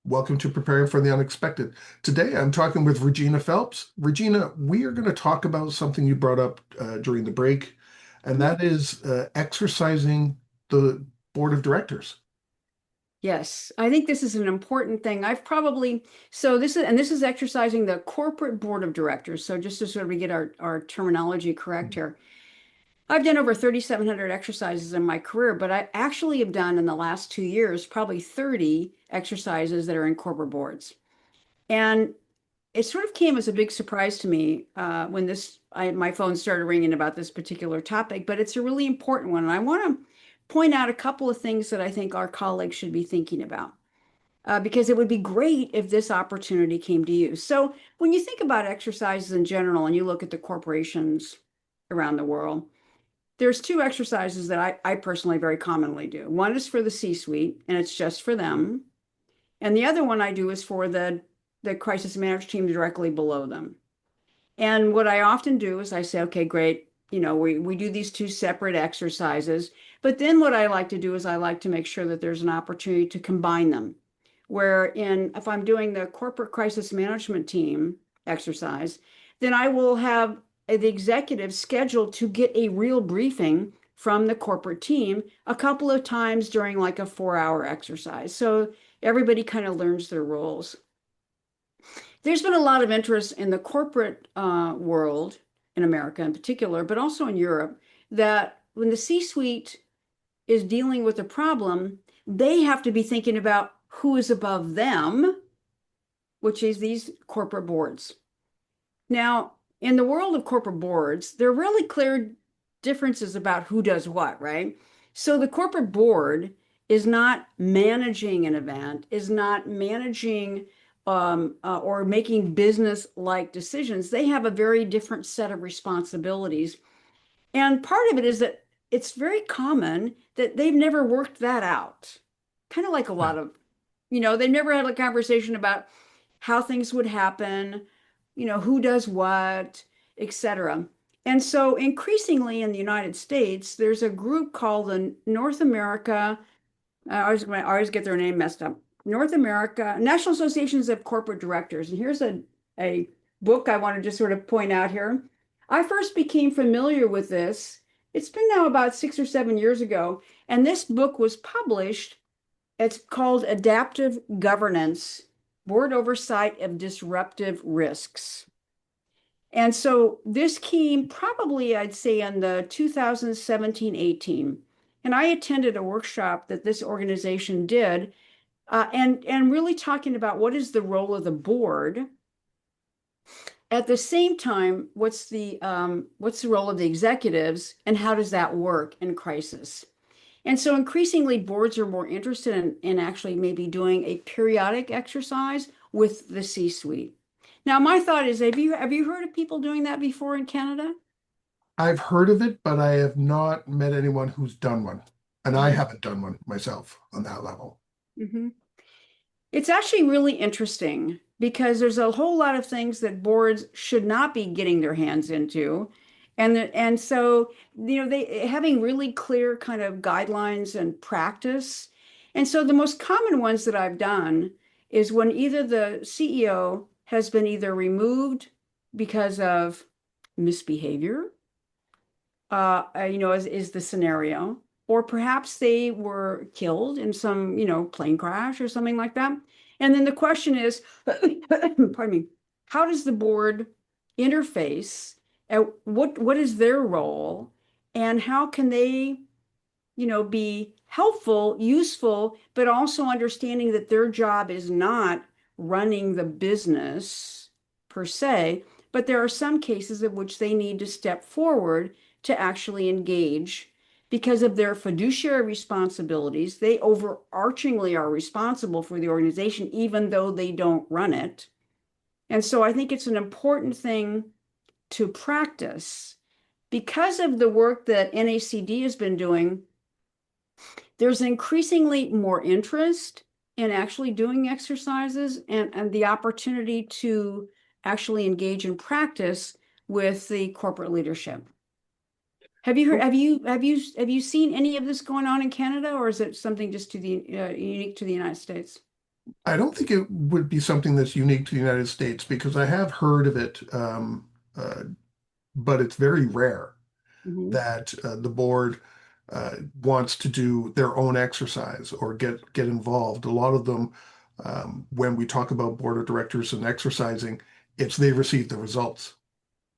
Welcome to Preparing for the Unexpected. Today I'm talking with Regina Phelps. Regina, we are going to talk about something you brought up during the break, and that is exercising the board of directors. Yes, I think this is an important thing. This is exercising the corporate board of directors. So just to sort of get our terminology correct here. I've done over 3,700 exercises in my career, but I actually have done in the last 2 years probably 30 exercises that are in corporate boards. And it sort of came as a big surprise to me when my phone started ringing about this particular topic, but it's a really important one. And I want to point out a couple of things that I think our colleagues should be thinking about. Because it would be great if this opportunity came to you. So, when you think about exercises in general and you look at the corporations around the world, there's two exercises that I personally very commonly do. One is for the C-suite, and it's just for them. And the other one I do is for the crisis management team directly below them. And what I often do is I say, okay, great, we do these two separate exercises. But then what I like to do is I like to make sure that there's an opportunity to combine them. If I'm doing the corporate crisis management team exercise, then I will have the executive scheduled to get a real briefing from the corporate team a couple of times during like a 4-hour exercise. So everybody kind of learns their roles. There's been a lot of interest in the corporate world in America in particular, but also in Europe, that when the C-suite is dealing with a problem, they have to be thinking about who is above them, which is these corporate boards. Now, in the world of corporate boards, there are really clear differences about who does what, right? So the corporate board is not managing an event, is not managing or making business-like decisions. They have a very different set of responsibilities. And part of it is that it's very common that they've never worked that out. Kind of like a lot of, they've never had a conversation about how things would happen, who does what, etc. And so increasingly in the United States, there's a group called the North America, I always get their name messed up, North America, National Associations of Corporate Directors. And here's a book I want to just sort of point out here. I first became familiar with this. It's been now about 6 or 7 years ago. And this book was published. It's called Adaptive Governance, Board Oversight of Disruptive Risks. And so this came probably, I'd say, in the 2017-18. And I attended a workshop that this organization did, and really talking about what is the role of the board. At the same time, what's the role of the executives, and how does that work in crisis? And so increasingly, boards are more interested in actually maybe doing a periodic exercise with the C-suite. Now, my thought is, have you heard of people doing that before in Canada? I've heard of it, but I have not met anyone who's done one. And I Mm-hmm. haven't done one myself on that level. Mm-hmm. It's actually really interesting because there's a whole lot of things that boards should not be getting their hands into. And so, they having really clear kind of guidelines and practice. And so the most common ones that I've done is when either the CEO has been either removed because of misbehavior, is the scenario, or perhaps they were killed in some, plane crash or something like that. And then the question is, pardon me, how does the board interface? What is their role, and how can they, be helpful, useful, but also understanding that their job is not running the business per se, but there are some cases in which they need to step forward to actually engage because of their fiduciary responsibilities. They overarchingly are responsible for the organization, even though they don't run it. And so I think it's an important thing to practice. Because of the work that NACD has been doing, there's increasingly more interest in actually doing exercises and the opportunity to actually engage in practice with the corporate leadership. Have you heard, have you seen any of this going on in Canada, or is it something just to the unique to the United States? I don't think it would be something that's unique to the United States because I have heard of it, but it's very rare Hmm. that the board wants to do their own exercise or get involved. A lot of them, when we talk about board of directors and exercising, it's they receive the results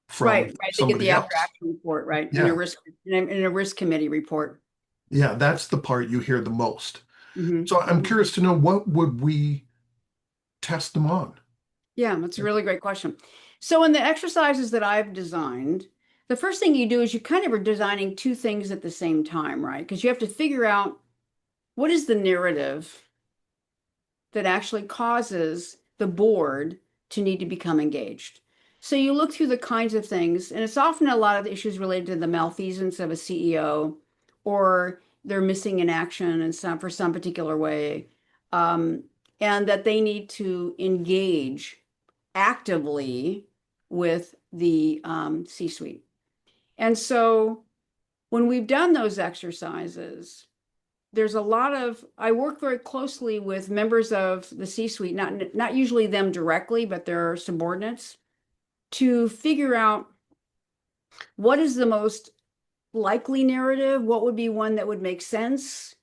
from Right, right. They get somebody the after else. action report, right? And a Yeah, risk committee report. yeah, that's the part you hear the most. Hmm. So I'm curious to know what would we test them on? Yeah, that's a really great question. So in the exercises that I've designed, the first thing you do is you kind of are designing two things at the same time, right? Because you have to figure out what is the narrative that actually causes the board to need to become engaged. So you look through the kinds of things, and it's often a lot of issues related to the malfeasance of a CEO, or they're missing in action in some for some particular way, um, and that they need to engage actively with the C-suite. And so when we've done those exercises, there's a lot of I work very closely with members of the C-suite, not usually them directly, but their subordinates, to figure out what is the most likely narrative, what would be one that would make sense.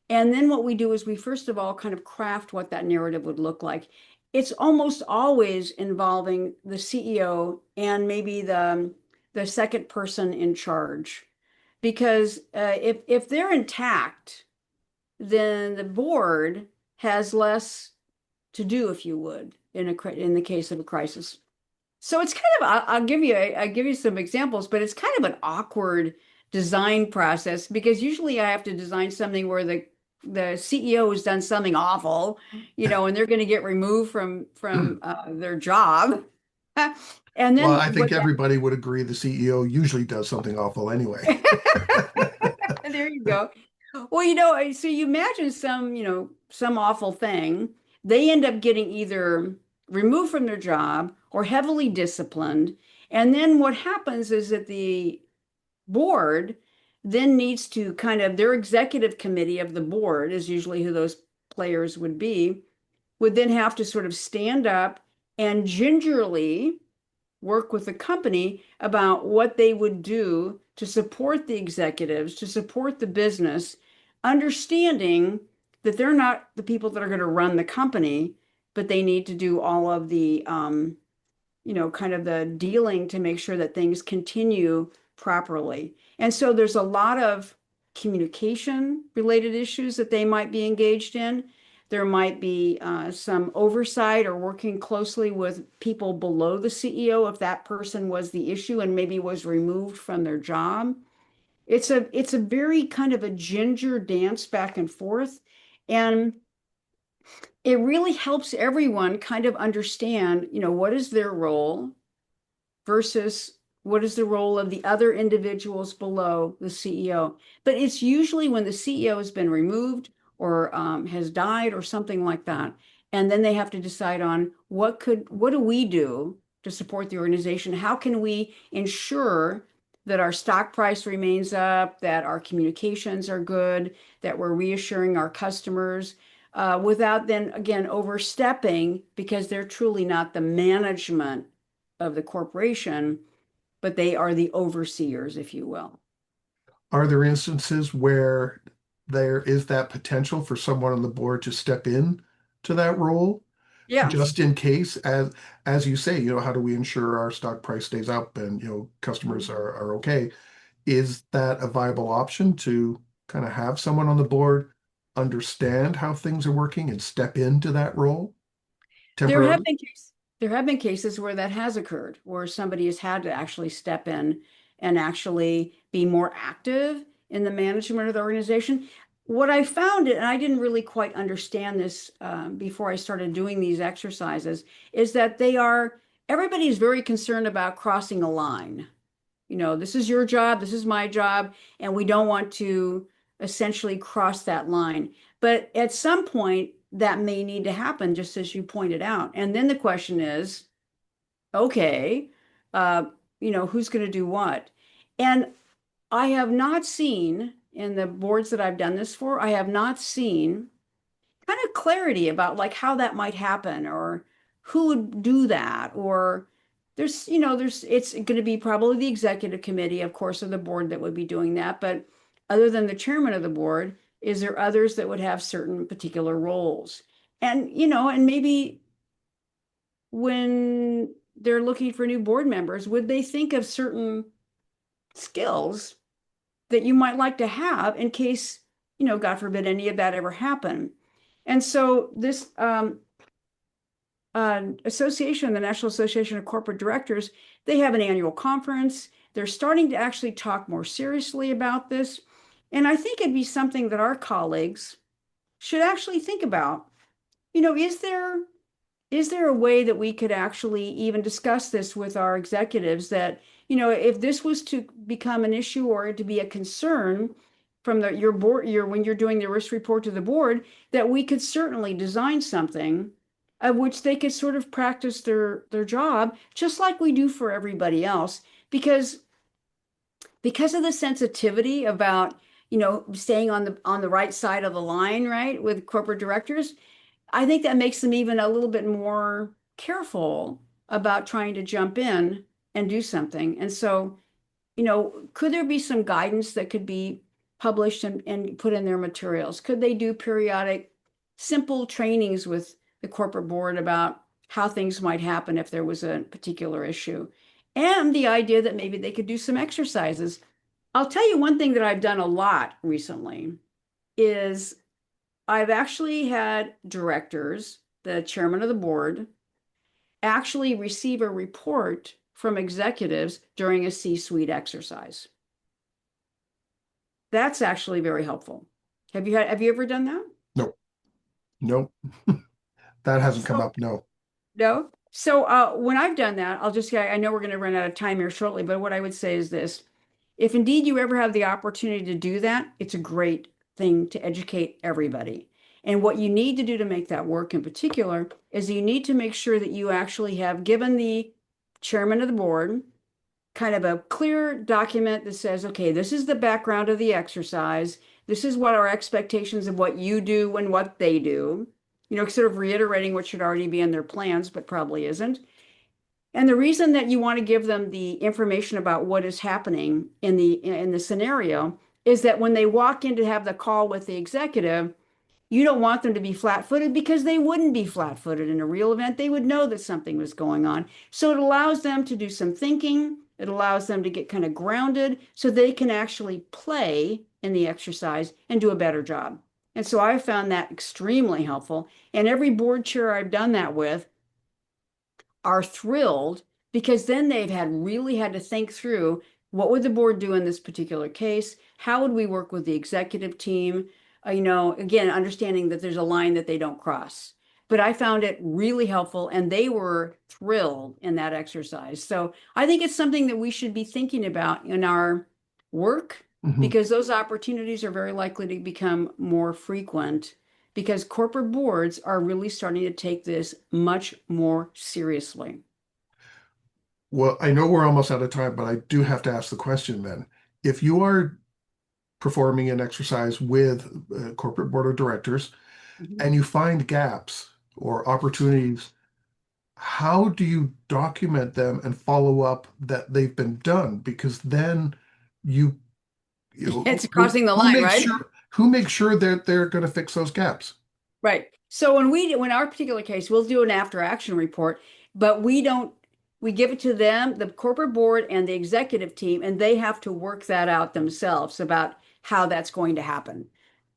And then what we do is we first of all kind of craft what that narrative would look like. It's almost always involving the CEO and maybe the second person in charge. Because if they're intact, then the board has less to do, if you would, in the case of a crisis. So it's kind of I'll give you some examples, but it's kind of an awkward design process because usually I have to design something where the CEO has done something awful, and they're going to get removed from their job. And Well, then I think what everybody would agree the CEO usually does something awful anyway. there you go. Well, so you imagine some awful thing. They end up getting either removed from their job or heavily disciplined. And then what happens is that the board then needs to their executive committee of the board is usually who those players would then have to sort of stand up and gingerly work with the company about what they would do to support the executives, to support the business, understanding that they're not the people that are going to run the company, but they need to do all of the kind of the dealing to make sure that things continue properly. And so there's a lot of communication related issues that they might be engaged in. There might be some oversight or working closely with people below the CEO if that person was the issue and maybe was removed from their job. It's a very kind of a ginger dance back and forth. And it really helps everyone kind of understand, what is their role versus what is the role of the other individuals below the CEO. But it's usually when the CEO has been removed or has died or something like that. And then they have to decide on what do we do to support the organization? How can we ensure that our stock price remains up, that our communications are good, that we're reassuring our customers without then again overstepping because they're truly not the management of the corporation, but they are the overseers, if you will. Are there instances where there is that potential for someone on the board to step in to that role, Yeah. just in case, as you say, how do we ensure our stock price stays up and customers are okay? Is that a viable option to kind of have someone on the board understand how things are working and step into that role There have temporarily? been cases, there have been cases where that has occurred, where somebody has had to actually step in and actually be more active in the management of the organization. What I found, and I didn't really quite understand this before I started doing these exercises, is that everybody is very concerned about crossing a line. This is your job, this is my job, and we don't want to essentially cross that line. But at some point, that may need to happen, just as you pointed out. And then the question is, okay, uh, who's going to do what? And I have not seen in the boards that I've done this for, I have not seen kind of clarity about like how that might happen or who would do that or there's it's going to be probably the executive committee, of course, of the board that would be doing that. But other than the chairman of the board, is there others that would have certain particular roles? And and maybe when they're looking for new board members, would they think of certain skills that you might like to have in case, God forbid, any of that ever happened? And so this association, the National Association of Corporate Directors, they have an annual conference. They're starting to actually talk more seriously about this. And I think it'd be something that our colleagues should actually think about. Is there a way that we could actually even discuss this with our executives that, if this was to become an issue or to be a concern from your board, when you're doing the risk report to the board, that we could certainly design something of which they could sort of practice their job just like we do for everybody else, because of the sensitivity about, staying on the right side of the line, right, with corporate directors. I think that makes them even a little bit more careful about trying to jump in and do something. And so, could there be some guidance that could be published and put in their materials? Could they do periodic, simple trainings with the corporate board about how things might happen if there was a particular issue? And the idea that maybe they could do some exercises. I'll tell you one thing that I've done a lot recently is I've actually had directors, the chairman of the board, actually receive a report from executives during a C-suite exercise. That's actually very helpful. Have you ever done that? No, no, that hasn't come So up. No. no. So when I've done that, I'll just say I know we're going to run out of time here shortly, but what I would say is this. If indeed you ever have the opportunity to do that, it's a great thing to educate everybody. And what you need to do to make that work in particular is you need to make sure that you actually have given the chairman of the board kind of a clear document that says, okay, this is the background of the exercise. This is what our expectations of what you do and what they do, sort of reiterating what should already be in their plans, but probably isn't. And the reason that you want to give them the information about what is happening in the scenario is that when they walk in to have the call with the executive, you don't want them to be flat-footed because they wouldn't be flat-footed in a real event. They would know that something was going on. So it allows them to do some thinking. It allows them to get kind of grounded so they can actually play in the exercise and do a better job. And so I found that extremely helpful. And every board chair I've done that with are thrilled because then they've really had to think through what would the board do in this particular case? How would we work with the executive team? Again, understanding that there's a line that they don't cross. But I found it really helpful and they were thrilled in that exercise. So I think it's something that we should be thinking about in our work Mhm. because those opportunities are very likely to become more frequent because corporate boards are really starting to take this much more seriously. Well, I know we're almost out of time, but I do have to ask the question then. If you are performing an exercise with a corporate board of directors Mhm. and you find gaps or opportunities, how do you document them and follow up that they've been done? Because then you, It's crossing the who line, makes right? sure that they're going to fix those gaps? Right. So when our particular case, we'll do an after action report, but we give it to them, the corporate board and the executive team, and they have to work that out themselves about how that's going to happen.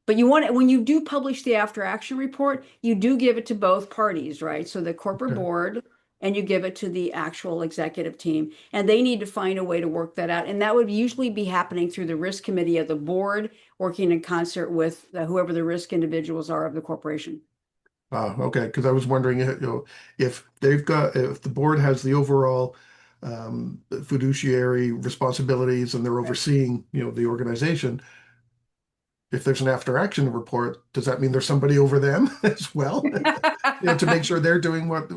But when you do publish the after action report, you do give it to both parties, right? So the corporate Okay. board and you give it to the actual executive team, and they need to find a way to work that out. And that would usually be happening through the risk committee of the board, working in concert with whoever the risk individuals are of the corporation. Okay, because I was wondering, if the board has the overall fiduciary responsibilities and they're Right. overseeing, the organization, if there's an after action report, does that mean there's somebody over them as well? To make sure they're doing what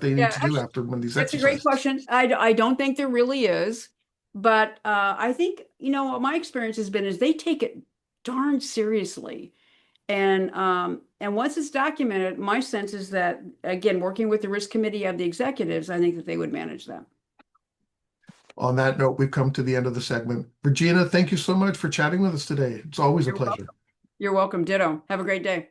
they need Yeah, to do after one of these that's a great exercises. question. I don't think there really is. But I think, what my experience has been is they take it darn seriously. And once it's documented, my sense is that, again, working with the risk committee of the executives, I think that they would manage that. On that note, we've come to the end of the segment. Regina, thank you so much for chatting with us today. It's always a You're pleasure. welcome. You're welcome. Ditto. Have a great day.